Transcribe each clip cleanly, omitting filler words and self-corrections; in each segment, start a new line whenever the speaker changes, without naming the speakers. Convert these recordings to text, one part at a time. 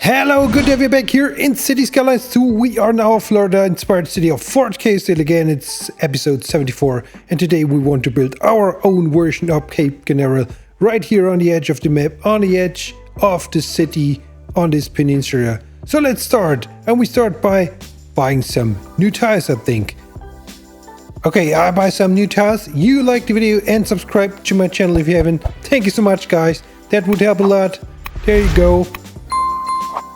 Hello, good to have you back here in City Skylines 2. We are now a Florida-inspired city of Fort Chaosdale again. It's episode 74, and today we want to build our own version of Cape Canaveral right here on the edge of the map, on the edge of the city, on this peninsula. So let's start, and we start by buying some new tires, I think. Okay, I buy some new tires. You like the video and subscribe to my channel if you haven't. Thank you so much, guys. That would help a lot. There you go.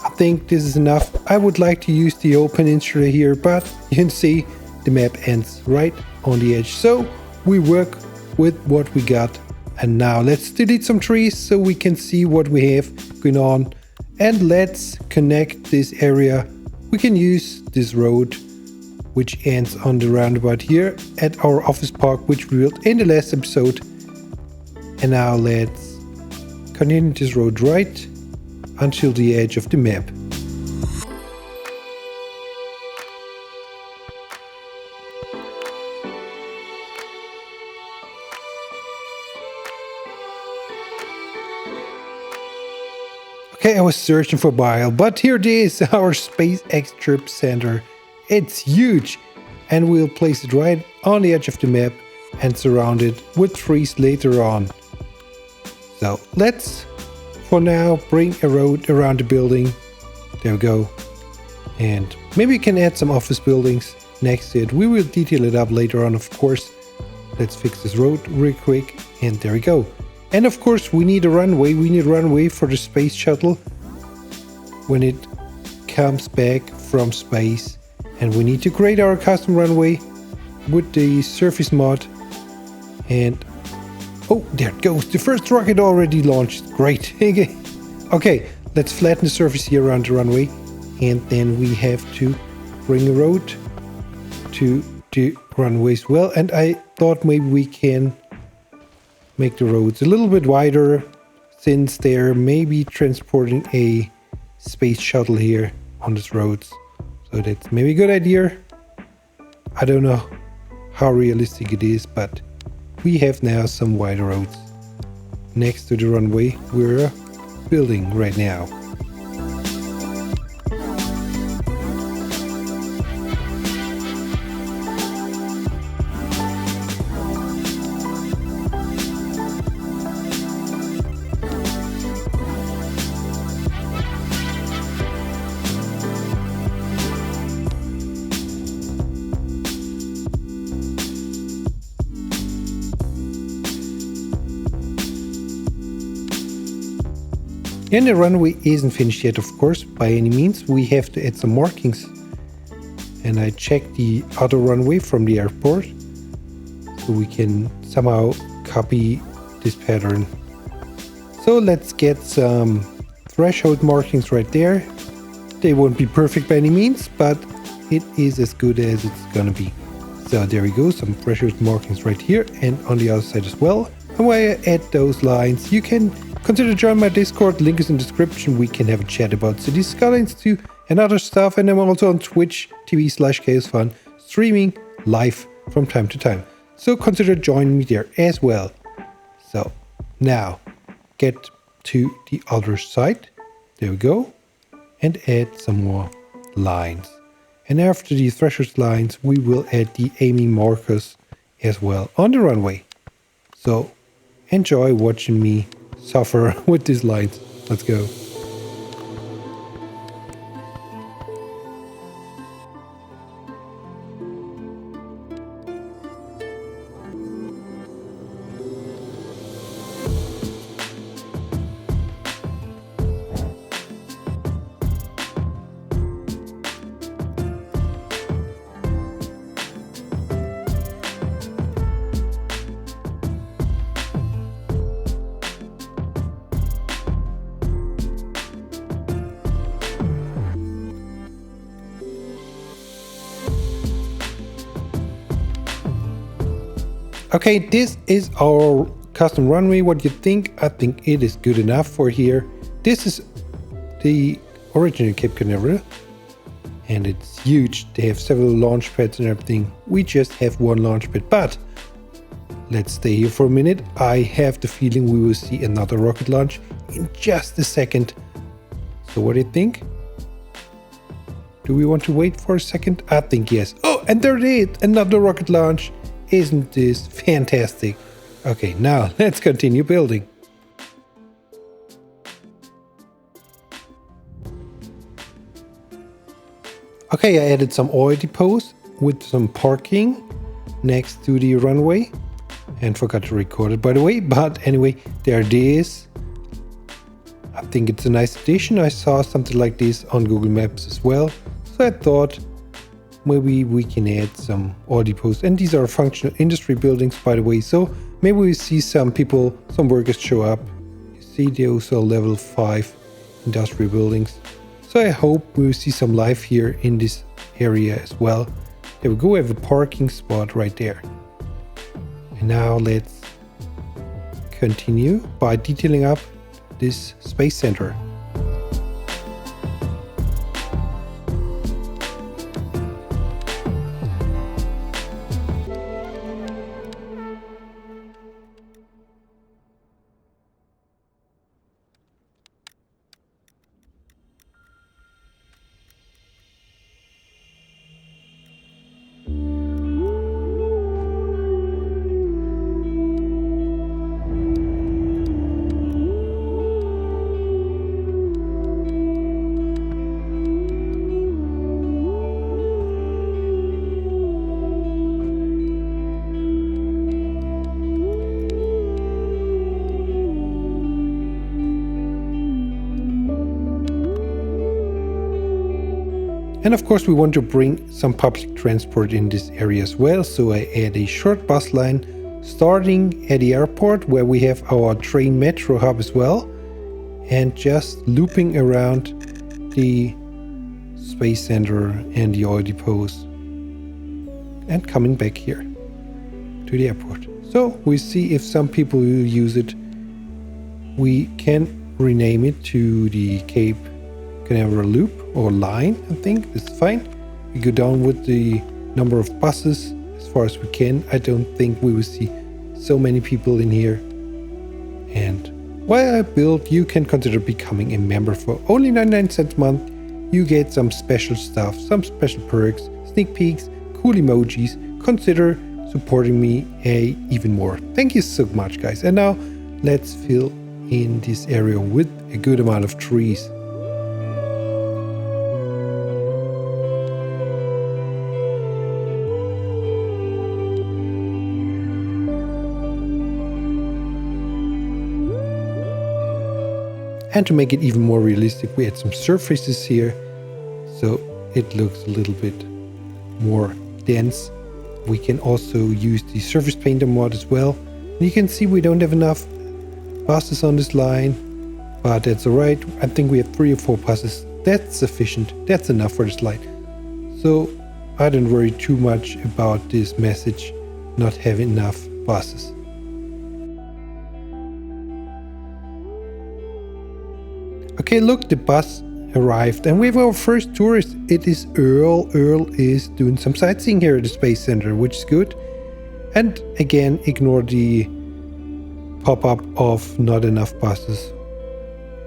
I think this is enough. I would like to use the old peninsula here, but you can see the map ends right on the edge. So we work with what we got. And now let's delete some trees so we can see what we have going on. And let's connect this area. We can use this road, which ends on the roundabout here at our office park, which we built in the last episode. And now let's continue this road right until the edge of the map. Okay, I was searching for a while, but here it is, our SpaceX trip center. It's huge, and we'll place it right on the edge of the map and surround it with trees later on. So let's, for now, bring a road around the building. There we go. And maybe we can add some office buildings next to it. We will detail it up later on, of course. Let's fix this road real quick, and there we go. And of course, we need a runway. We need a runway for the space shuttle when it comes back from space. And we need to create our custom runway with the surface mod. And oh, there it goes. The first rocket already launched. Great. Okay, let's flatten the surface here around the runway. And then we have to bring a road to the runway as well. And I thought maybe we can make the roads a little bit wider, since they're maybe transporting a space shuttle here on these roads. So that's maybe a good idea. I don't know how realistic it is, but we have now some wider roads next to the runway we're building right now. And the runway isn't finished yet, of course, by any means. We have to add some markings. And I checked the other runway from the airport, so we can somehow copy this pattern. So let's get some threshold markings right there. They won't be perfect by any means, but it is as good as it's gonna be. So there we go, some threshold markings right here and on the other side as well. And while I add those lines, you can consider joining my Discord, link is in the description. We can have a chat about City Skylines 2 and other stuff. And I'm also on Twitch TV/ChaosFun, streaming live from time to time. So consider joining me there as well. So now get to the other side. There we go. And add some more lines. And after the threshold lines, we will add the aiming markers as well on the runway. So enjoy watching me suffer with these lines. Let's go. Okay, this is our custom runway. What do you think? I think it is good enough for here. This is the original Cape Canaveral, and it's huge. They have several launch pads and everything. We just have one launch pad, but let's stay here for a minute. I have the feeling we will see another rocket launch in just a second. So what do you think? Do we want to wait for a second? I think yes. Oh, and there it is! Another rocket launch! Isn't this fantastic? Okay, now let's continue building. Okay, I added some oil depots with some parking next to the runway. And forgot to record it, by the way. But anyway, there it is. I think it's a nice addition. I saw something like this on Google Maps as well. So I thought maybe we can add some oil depots. And these are functional industry buildings, by the way. So maybe we see some people, some workers show up. You see those are level 5 industrial buildings. So I hope we will see some life here in this area as well. There we go, we have a parking spot right there. And now let's continue by detailing up this space center. And of course we want to bring some public transport in this area as well, so I add a short bus line starting at the airport where we have our train metro hub as well, and just looping around the space center and the oil depots and coming back here to the airport. So we see if some people will use it. We can rename it to the Cape Canaveral loop or line. I think this is fine. We go down with the number of buses as far as we can. I don't think we will see so many people in here. And while I build, you can consider becoming a member for only 99 cents a month. You get some special stuff, some special perks, sneak peeks, cool emojis. Consider supporting me even more. Thank you so much, guys. And now let's fill in this area with a good amount of trees. And to make it even more realistic, we add some surfaces here, so it looks a little bit more dense. We can also use the surface painter mod as well. And you can see we don't have enough buses on this line, but that's alright. I think we have 3 or 4 buses. That's sufficient. That's enough for this line. So I don't worry too much about this message not having enough buses. Okay, look, the bus arrived and we have our first tourist. It is Earl. Earl is doing some sightseeing here at the Space Center, which is good. And again, ignore the pop-up of not enough buses.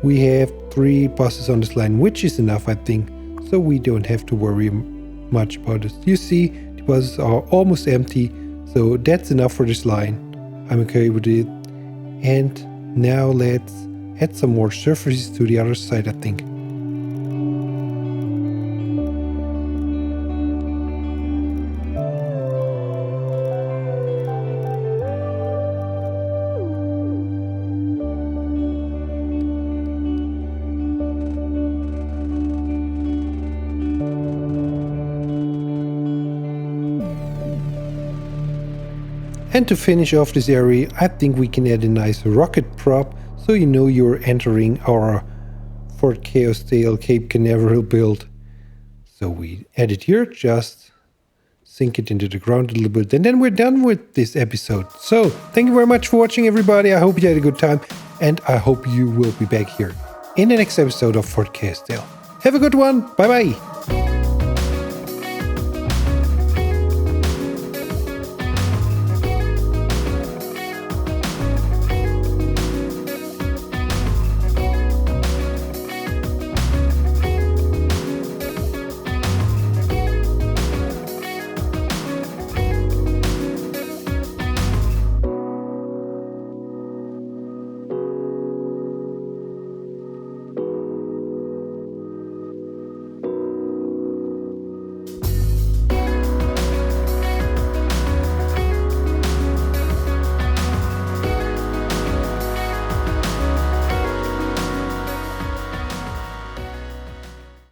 We have 3 buses on this line, which is enough, I think. So we don't have to worry much about this. You see, the buses are almost empty. So that's enough for this line. I'm okay with it. And now let's add some more surfaces to the other side, I think. And to finish off this area, I think we can add a nice rocket prop, so you know you're entering our Fort Chaosdale Cape Canaveral build. So we add it here, just sink it into the ground a little bit, and then we're done with this episode. So thank you very much for watching, everybody. I hope you had a good time, and I hope you will be back here in the next episode of Fort Chaosdale. Have a good one. Bye bye.